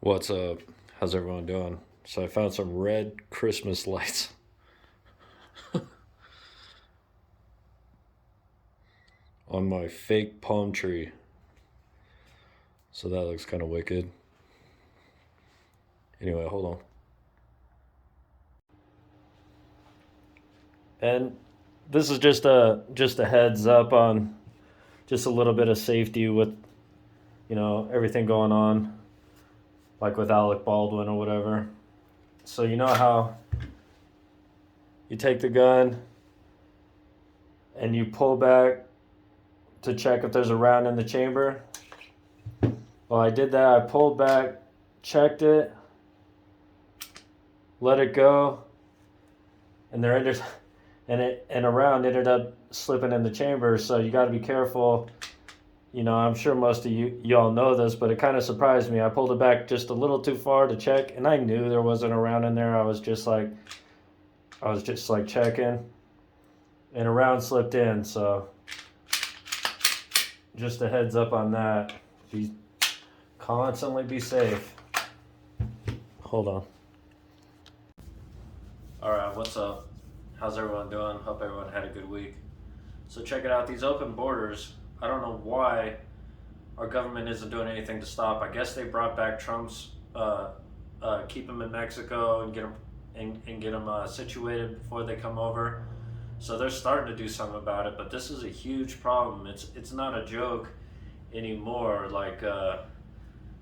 What's up? How's everyone doing? So I found some red Christmas lights on my fake palm tree. So that looks kind of wicked. Anyway, hold on. And this is just a heads up on just a little bit of safety with, everything going on like with Alec Baldwin or whatever. So you know how you take the gun and you pull back to check if there's a round in the chamber? Well, I did that. I pulled back, checked it, let it go, and there ended, and a round ended up slipping in the chamber. So you got to be careful. I'm sure most of y'all know this, but it kind of surprised me. I pulled it back just a little too far to check, and I knew there wasn't a round in there. I was just like checking, and a round slipped in. So just a heads up on that. Constantly be safe. Hold on. All right, what's up? How's everyone doing? Hope everyone had a good week. So check it out. These open borders, I don't know why our government isn't doing anything to stop. I guess they brought back Trump's keep them in Mexico and get them situated before they come over. So they're starting to do something about it, but this is a huge problem. It's not a joke anymore. Like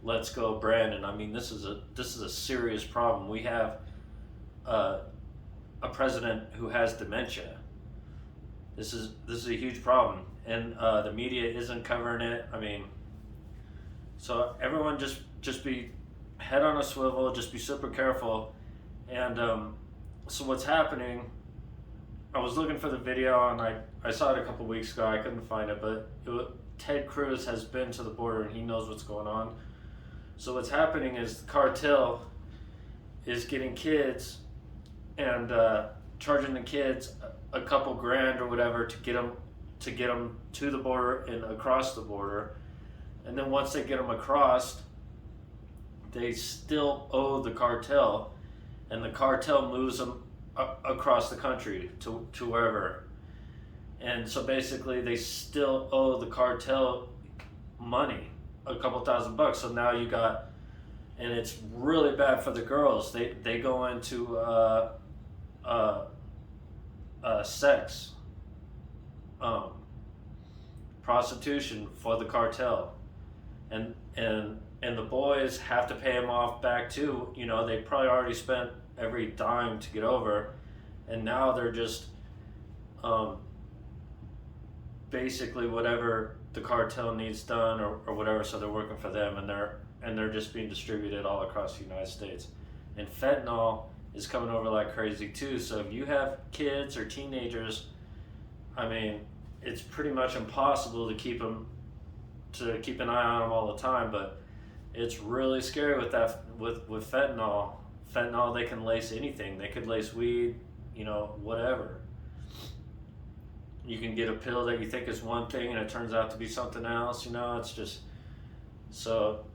let's go, Brandon. I mean, this is a serious problem. We have a president who has dementia. This is a huge problem, and the media isn't covering it. I mean, so everyone just be head on a swivel. Just be super careful. And so what's happening? I was looking for the video, and I saw it a couple weeks ago. I couldn't find it, but Ted Cruz has been to the border, and he knows what's going on. So what's happening is the cartel is getting kids and charging the kids a couple grand or whatever to get them to the border and across the border. And then once they get them across, they still owe the cartel, and the cartel moves them across the country to wherever. And so basically they still owe the cartel money, a couple $1,000. So now you got, and it's really bad for the girls. They go into sex, prostitution for the cartel, and the boys have to pay them off back too. They probably already spent every dime to get over, and now they're just basically whatever the cartel needs done or whatever. So they're working for them, and they're just being distributed all across the United States. And fentanyl is coming over like crazy too. So if you have kids or teenagers, I mean, it's pretty much impossible to keep an eye on them all the time. But it's really scary with that with fentanyl. Fentanyl, they can lace anything. They could lace weed, whatever. You can get a pill that you think is one thing and it turns out to be something else. It's just so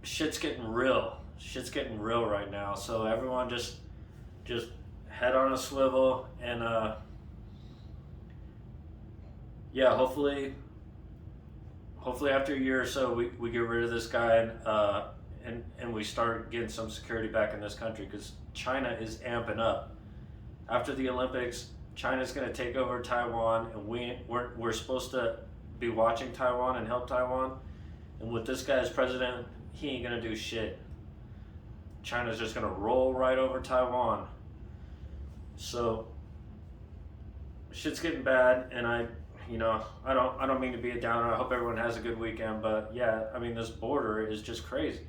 shit's getting real. Shit's getting real right now. So everyone just head on a swivel, and yeah, hopefully after a year or so we get rid of this guy, and we start getting some security back in this country, because China is amping up. After the Olympics, China's going to take over Taiwan, and we're supposed to be watching Taiwan and help Taiwan. And with this guy as president, he ain't going to do shit. China's just going to roll right over Taiwan. So shit's getting bad, and I don't mean to be a downer. I hope everyone has a good weekend, but yeah, I mean, this border is just crazy.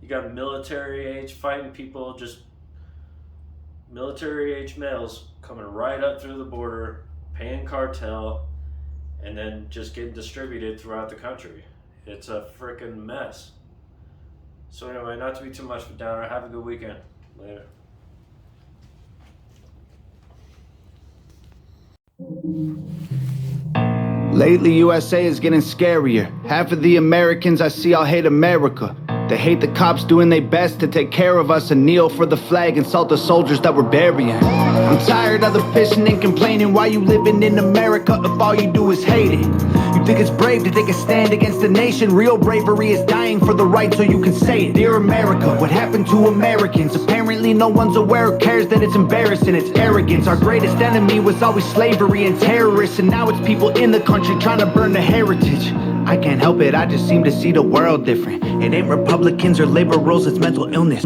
You got military age fighting people, just military age males coming right up through the border, paying cartel, and then just getting distributed throughout the country. It's a freaking mess. So anyway, not to be too much of a downer, have a good weekend. Later. Lately, USA is getting scarier. Half of the Americans I see all hate America. They hate the cops doing their best to take care of us and kneel for the flag and salt the soldiers that we're burying. I'm tired of the pissing and complaining. Why you living in America if all you do is hate it? You think it's brave to take a stand against the nation? Real bravery is dying for the right so you can say it. Dear America, what happened to Americans? Apparently no one's aware or cares that it's embarrassing. It's arrogance. Our greatest enemy was always slavery and terrorists, and now it's people in the country trying to burn the heritage. I can't help it, I just seem to see the world different. It ain't Republicans or liberals, it's mental illness.